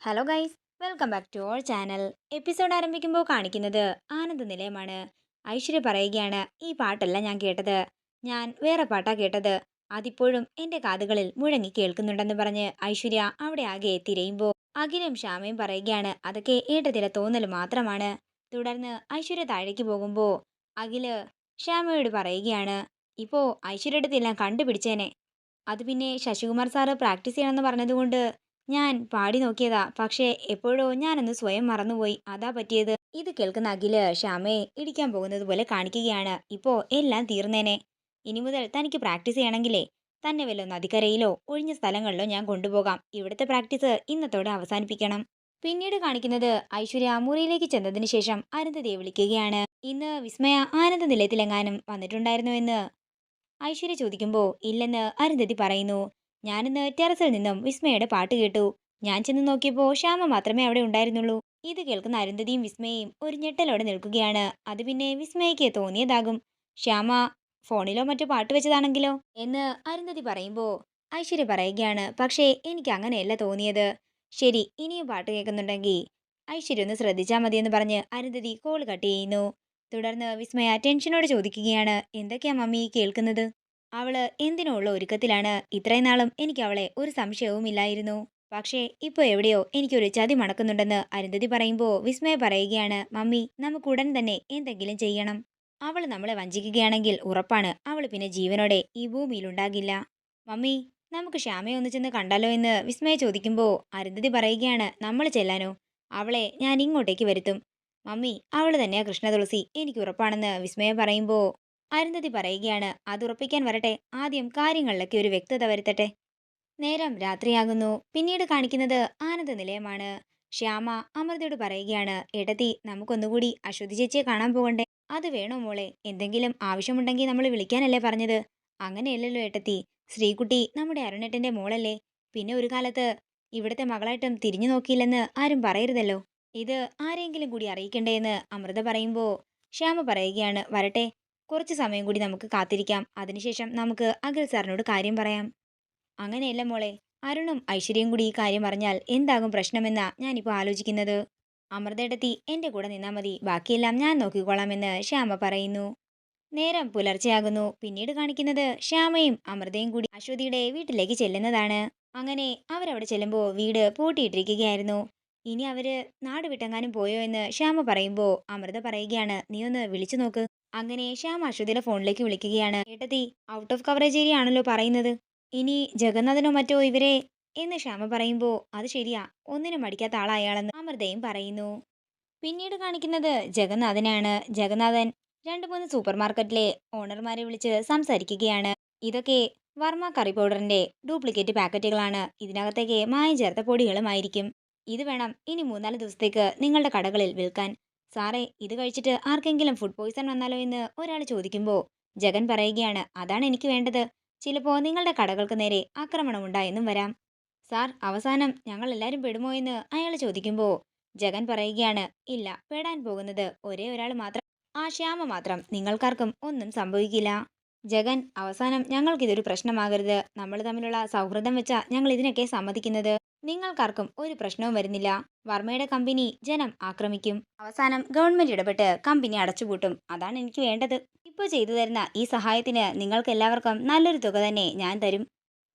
Hello guys, welcome back to our channel. Episode ആരംഭിക്കുമ്പോൾ കാണിക്കുന്നത് ആനന്ദ നിലയമാണ്. ഐശ്വര്യ പറയുകയാണ്, ഈ പാട്ടല്ല ഞാൻ കേട്ടത്, ഞാൻ വേറെ പാട്ടാ കേട്ടത്, അതിപ്പോഴും എൻ്റെ കാതുകളിൽ മുഴങ്ങി കേൾക്കുന്നുണ്ടെന്ന് പറഞ്ഞ് ഐശ്വര്യ അവിടെ ആകെ തിരയുമ്പോൾ അഖിലും ശ്യാമയും പറയുകയാണ്, അതൊക്കെ ഏട്ടത്തിലെ തോന്നൽ മാത്രമാണ്. തുടർന്ന് ഐശ്വര്യ താഴേക്ക് പോകുമ്പോൾ അഖില് ശ്യാമയോട് പറയുകയാണ്, ഇപ്പോൾ ഐശ്വര്യടുത്തെല്ലാം കണ്ടുപിടിച്ചേനെ. അത് പിന്നെ ശശികുമാർ സാറ് പ്രാക്ടീസ് ചെയ്യണമെന്ന് പറഞ്ഞതുകൊണ്ട് ഞാൻ പാടി നോക്കിയതാ. പക്ഷേ എപ്പോഴോ ഞാനൊന്ന് സ്വയം മറന്നുപോയി, അതാ പറ്റിയത്. ഇത് കേൾക്കുന്ന അഖില് ശ്യാമയെ ഇടിക്കാൻ പോകുന്നത് പോലെ കാണിക്കുകയാണ്. ഇപ്പോ എല്ലാം തീർന്നേനെ. ഇനി മുതൽ തനിക്ക് പ്രാക്ടീസ് ചെയ്യണമെങ്കിലേ തന്നെ വല്ല നദിക്കരയിലോ ഒഴിഞ്ഞ സ്ഥലങ്ങളിലോ ഞാൻ കൊണ്ടുപോകാം. ഇവിടുത്തെ പ്രാക്ടീസ് ഇന്നത്തോടെ അവസാനിപ്പിക്കണം. പിന്നീട് കാണിക്കുന്നത് ഐശ്വര്യ മുറിയിലേക്ക് ചെന്നതിന് ശേഷം അരുന്ധതിയെ വിളിക്കുകയാണ്. ഇന്ന് വിസ്മയ ആനന്ദ നിലയത്തിലെങ്ങാനും വന്നിട്ടുണ്ടായിരുന്നു എന്ന് ഐശ്വര്യ ചോദിക്കുമ്പോൾ ഇല്ലെന്ന് അരുന്ധതി പറയുന്നു. ഞാനിന്ന് ടെറസിൽ നിന്നും വിസ്മയുടെ പാട്ട് കേട്ടു. ഞാൻ ചെന്ന് നോക്കിയപ്പോൾ ശ്യാമ മാത്രമേ അവിടെ ഉണ്ടായിരുന്നുള്ളൂ. ഇത് കേൾക്കുന്ന അരുന്ധതിയും വിസ്മയയും ഒരു ഞെട്ടലോടെ നിൽക്കുകയാണ്. അത് പിന്നെ വിസ്മയയ്ക്ക് തോന്നിയതാകും. ശ്യാമ ഫോണിലോ മറ്റോ പാട്ട് വെച്ചതാണെങ്കിലോ എന്ന് അരുന്ധതി പറയുമ്പോൾ ഐശ്വര്യ പറയുകയാണ്, പക്ഷേ എനിക്ക് അങ്ങനെയല്ല തോന്നിയത്. ശരി, ഇനിയും പാട്ട് കേൾക്കുന്നുണ്ടെങ്കിൽ ഐശ്വര്യ ഒന്ന് ശ്രദ്ധിച്ചാൽ മതിയെന്ന് പറഞ്ഞ് അരുന്ധതി കോൾ കട്ട് ചെയ്യുന്നു. തുടർന്ന് വിസ്മയ ടെൻഷനോട് ചോദിക്കുകയാണ്, എന്തൊക്കെയാ മമ്മി കേൾക്കുന്നത്? അവള് എന്തിനോ ഉള്ള ഒരുക്കത്തിലാണ്. ഇത്രയും നാളും എനിക്ക് അവളെ ഒരു സംശയവും ഇല്ലായിരുന്നു. പക്ഷേ ഇപ്പൊ എവിടെയോ എനിക്കൊരു ചതി മണക്കുന്നുണ്ടെന്ന് അരുന്ധതി പറയുമ്പോൾ വിസ്മയ പറയുകയാണ്, മമ്മി നമുക്ക് ഉടൻ തന്നെ എന്തെങ്കിലും ചെയ്യണം. അവള് നമ്മളെ വഞ്ചിക്കുകയാണെങ്കിൽ ഉറപ്പാണ് അവള് പിന്നെ ജീവനോടെ ഈ ഭൂമിയിൽ ഉണ്ടാകില്ല. മമ്മി, നമുക്ക് ശ്യാമയെ ഒന്ന് ചെന്ന് കണ്ടാലോ എന്ന് വിസ്മയ ചോദിക്കുമ്പോൾ അരുന്ധതി പറയുകയാണ്, നമ്മൾ ചെല്ലാനോ? അവളെ ഞാൻ ഇങ്ങോട്ടേക്ക് വരുത്തും. മമ്മി, അവള് തന്നെയാ കൃഷ്ണതുളസി, എനിക്ക് ഉറപ്പാണെന്ന് വിസ്മയ പറയുമ്പോൾ അരുന്ധതി പറയുകയാണ്, അത് ഉറപ്പിക്കാൻ വരട്ടെ, ആദ്യം കാര്യങ്ങളിലൊക്കെ ഒരു വ്യക്തത വരുത്തട്ടെ. നേരം രാത്രിയാകുന്നു. പിന്നീട് കാണിക്കുന്നത് ആനന്ദ നിലയമാണ്. ശ്യാമ അമൃതയോട് പറയുകയാണ്, എടത്തി നമുക്കൊന്നുകൂടി അശ്വതി ചേച്ചിയെ കാണാൻ പോകണ്ടേ? അത് വേണോ മോളെ? എന്തെങ്കിലും ആവശ്യമുണ്ടെങ്കിൽ നമ്മൾ വിളിക്കാനല്ലേ പറഞ്ഞത്? അങ്ങനെയല്ലല്ലോ ഏട്ടത്തി, ശ്രീകുട്ടി നമ്മുടെ അരുണേട്ടന്റെ മോളല്ലേ. പിന്നെ ഒരു കാലത്ത് ഇവിടുത്തെ മകളായിട്ടും തിരിഞ്ഞു നോക്കിയില്ലെന്ന് ആരും പറയരുതല്ലോ. ഇത് ആരെങ്കിലും കൂടി അറിയിക്കണ്ടേ എന്ന് അമൃത പറയുമ്പോൾ ശ്യാമ പറയുകയാണ്, വരട്ടെ, കുറച്ച് സമയം കൂടി നമുക്ക് കാത്തിരിക്കാം. അതിനുശേഷം നമുക്ക് അഖിൽ സാറിനോട് കാര്യം പറയാം. അങ്ങനെയല്ല മോളെ, അരുണും ഐശ്വര്യയും കൂടി ഈ കാര്യം അറിഞ്ഞാൽ എന്താകും പ്രശ്നമെന്നാ ഞാനിപ്പോൾ ആലോചിക്കുന്നത്. അമൃതേടത്തി എന്റെ കൂടെ നിന്നാ മതി, ബാക്കിയെല്ലാം ഞാൻ നോക്കിക്കോളാമെന്ന് ശ്യാമ പറയുന്നു. നേരം പുലർച്ചെയാകുന്നു. പിന്നീട് കാണിക്കുന്നത് ശ്യാമയും അമൃതയും കൂടി അശ്വതിയുടെ വീട്ടിലേക്ക് ചെല്ലുന്നതാണ്. അങ്ങനെ അവരവിടെ ചെല്ലുമ്പോൾ വീട് പൂട്ടിയിട്ടിരിക്കുകയായിരുന്നു. ഇനി അവര് നാട് വിട്ടെങ്ങാനും പോയോ എന്ന് ശ്യാമ പറയുമ്പോൾ അമൃത പറയുകയാണ്, നീ ഒന്ന് വിളിച്ചു നോക്ക്. അങ്ങനെ ശ്യാമ അശ്വതിയുടെ ഫോണിലേക്ക് വിളിക്കുകയാണ്. ഏട്ടത്തി, ഔട്ട് ഓഫ് കവറേജ് ഏരിയ ആണല്ലോ പറയുന്നത്. ഇനി ജഗന്നാഥനോ മറ്റോ ഇവരെ എന്ന് ശ്യാമ പറയുമ്പോൾ അത് ശരിയാ, ഒന്നിനും മടിക്കാത്ത ആളാ അയാളെന്ന് അമൃതയും പറയുന്നു. പിന്നീട് കാണിക്കുന്നത് ജഗന്നാഥനാണ്. ജഗന്നാഥൻ രണ്ട് മൂന്ന് സൂപ്പർ മാർക്കറ്റിലെ ഓണർമാരെ വിളിച്ച് സംസാരിക്കുകയാണ്. ഇതൊക്കെ വർമ്മ കറി പൗഡറിന്റെ ഡ്യൂപ്ലിക്കേറ്റ് പാക്കറ്റുകളാണ്. ഇതിനകത്തേക്ക് മായം ചേർത്ത പൊടികളുമായിരിക്കും. ഇത് വേണം ഇനി 3-4 ദിവസത്തേക്ക് നിങ്ങളുടെ കടകളിൽ വിൽക്കാൻ. സാറേ, ഇത് കഴിച്ചിട്ട് ആർക്കെങ്കിലും ഫുഡ് പോയ്സൺ വന്നാലോ എന്ന് ഒരാൾ ചോദിക്കുമ്പോൾ ജഗൻ പറയുകയാണ്, അതാണ് എനിക്ക് വേണ്ടത്. ചിലപ്പോൾ നിങ്ങളുടെ കടകൾക്ക് നേരെ ആക്രമണം ഉണ്ടായെന്നും വരാം. സാർ, അവസാനം ഞങ്ങൾ എല്ലാവരും പെടുമോ എന്ന് അയാൾ ചോദിക്കുമ്പോൾ ജഗൻ പറയുകയാണ്, ഇല്ല, പെടാൻ പോകുന്നത് ഒരേ ഒരാൾ മാത്രം, ആ ശ്യാമ മാത്രം. നിങ്ങൾക്കാർക്കും ഒന്നും സംഭവിക്കില്ല. ജഗൻ, അവസാനം ഞങ്ങൾക്കിതൊരു പ്രശ്നമാകരുത്. നമ്മൾ തമ്മിലുള്ള സൗഹൃദം വെച്ചാ ഞങ്ങൾ ഇതിനൊക്കെ സമ്മതിക്കുന്നത്. നിങ്ങൾക്കാർക്കും ഒരു പ്രശ്നവും വരുന്നില്ല. വർമ്മയുടെ കമ്പനി ജനം ആക്രമിക്കും. അവസാനം ഗവൺമെന്റ് ഇടപെട്ട് കമ്പനി അടച്ചുപൂട്ടും. അതാണ് എനിക്ക് വേണ്ടത്. ഇപ്പോൾ ചെയ്തു തരുന്ന ഈ സഹായത്തിന് നിങ്ങൾക്ക് എല്ലാവർക്കും നല്ലൊരു തുക തന്നെ ഞാൻ തരും.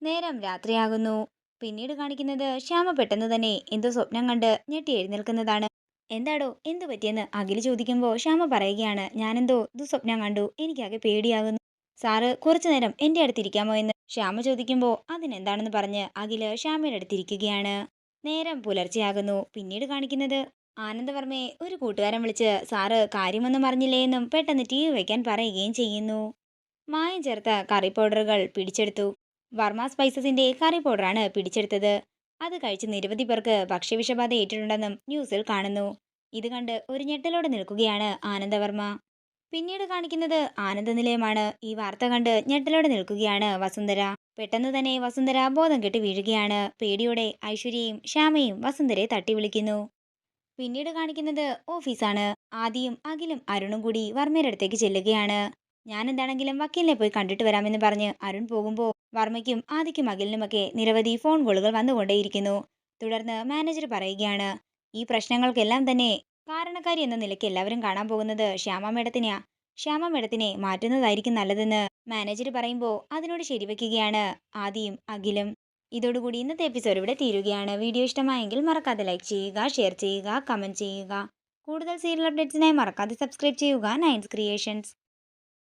നേരം രാത്രിയാകുന്നു. പിന്നീട് കാണിക്കുന്നത് ശ്യാമ പെട്ടെന്ന് തന്നെ എന്തോ സ്വപ്നം കണ്ട് ഞെട്ടി എഴുന്നേൽക്കുന്നതാണ്. എന്താടോ, എന്തു പറ്റിയെന്ന് അഖില് ചോദിക്കുമ്പോൾ ശ്യാമ പറയുകയാണ്, ഞാനെന്തോ ദുസ്വപ്നം കണ്ടു, എനിക്കാകെ പേടിയാകുന്നു. സാറ് കുറച്ചു നേരം എന്റെ അടുത്തിരിക്കാമോ എന്ന് ശ്യാമ ചോദിക്കുമ്പോൾ അതിനെന്താണെന്ന് പറഞ്ഞ് അഖില് ശ്യാമയുടെ അടുത്തിരിക്കുകയാണ്. നേരം പുലർച്ചെയാകുന്നു. പിന്നീട് കാണിക്കുന്നത് ആനന്ദവർമ്മയെ ഒരു കൂട്ടുകാരൻ വിളിച്ച് സാറ് കാര്യമൊന്നും അറിഞ്ഞില്ലേ എന്നും പെട്ടെന്ന് TV വയ്ക്കാൻ പറയുകയും ചെയ്യുന്നു. മായം ചേർത്ത കറി പൗഡറുകൾ പിടിച്ചെടുത്തു. വർമ്മ സ്പൈസസിന്റെ കറി പൗഡറാണ് പിടിച്ചെടുത്തത്. അത് കഴിച്ച് നിരവധി പേർക്ക് ഭക്ഷ്യവിഷബാധ ഏറ്റിട്ടുണ്ടെന്നും ന്യൂസിൽ കാണുന്നു. ഇത് കണ്ട് ഒരു ഞെട്ടലോടെ നിൽക്കുകയാണ് ആനന്ദവർമ്മ. പിന്നീട് കാണിക്കുന്നത് ആനന്ദനിലയമാണ്. ഈ വാർത്ത കണ്ട് ഞെട്ടലോടെ നിൽക്കുകയാണ് വസുന്ധര. പെട്ടെന്ന് തന്നെ വസുന്ധര ബോധം കെട്ട് വീഴുകയാണ്. പേടിയോടെ ഐശ്വര്യയും ശ്യാമയും വസുന്ധരയെ തട്ടി വിളിക്കുന്നു. പിന്നീട് കാണിക്കുന്നത് ഓഫീസാണ്. ആദിയും അഖിലും അരുണും കൂടി വർമ്മയുടെ അടുത്തേക്ക് ചെല്ലുകയാണ്. ഞാൻ എന്താണെങ്കിലും വക്കീലിനെ പോയി കണ്ടിട്ട് വരാമെന്ന് പറഞ്ഞ് അരുൺ പോകുമ്പോൾ വർമ്മയ്ക്കും ആദിക്കും അഖിലിനുമൊക്കെ നിരവധി ഫോൺ കോളുകൾ വന്നുകൊണ്ടേയിരിക്കുന്നു. തുടർന്ന് മാനേജർ പറയുകയാണ്, ഈ പ്രശ്നങ്ങൾക്കെല്ലാം തന്നെ കാരണക്കാരി എന്ന നിലയ്ക്ക് എല്ലാവരും കാണാൻ പോകുന്നത് ശ്യാമ മേഡത്തിനെയാ. ശ്യാമ മേഡത്തിനെ മാറ്റുന്നതായിരിക്കും നല്ലതെന്ന് മാനേജർ പറയുമ്പോൾ അതിനോട് ശരിവെക്കുകയാണ് ആദിയും അഖിലും. ഇതോടുകൂടി ഇന്നത്തെ എപ്പിസോഡ് ഇവിടെ തീരുകയാണ്. വീഡിയോ ഇഷ്ടമായെങ്കിൽ മറക്കാതെ ലൈക്ക് ചെയ്യുക, ഷെയർ ചെയ്യുക, കമൻറ്റ് ചെയ്യുക. കൂടുതൽ സീരിയൽ അപ്ഡേറ്റ്സിനായി മറക്കാതെ സബ്സ്ക്രൈബ് ചെയ്യുക നയൻസ് ക്രിയേഷൻസ്.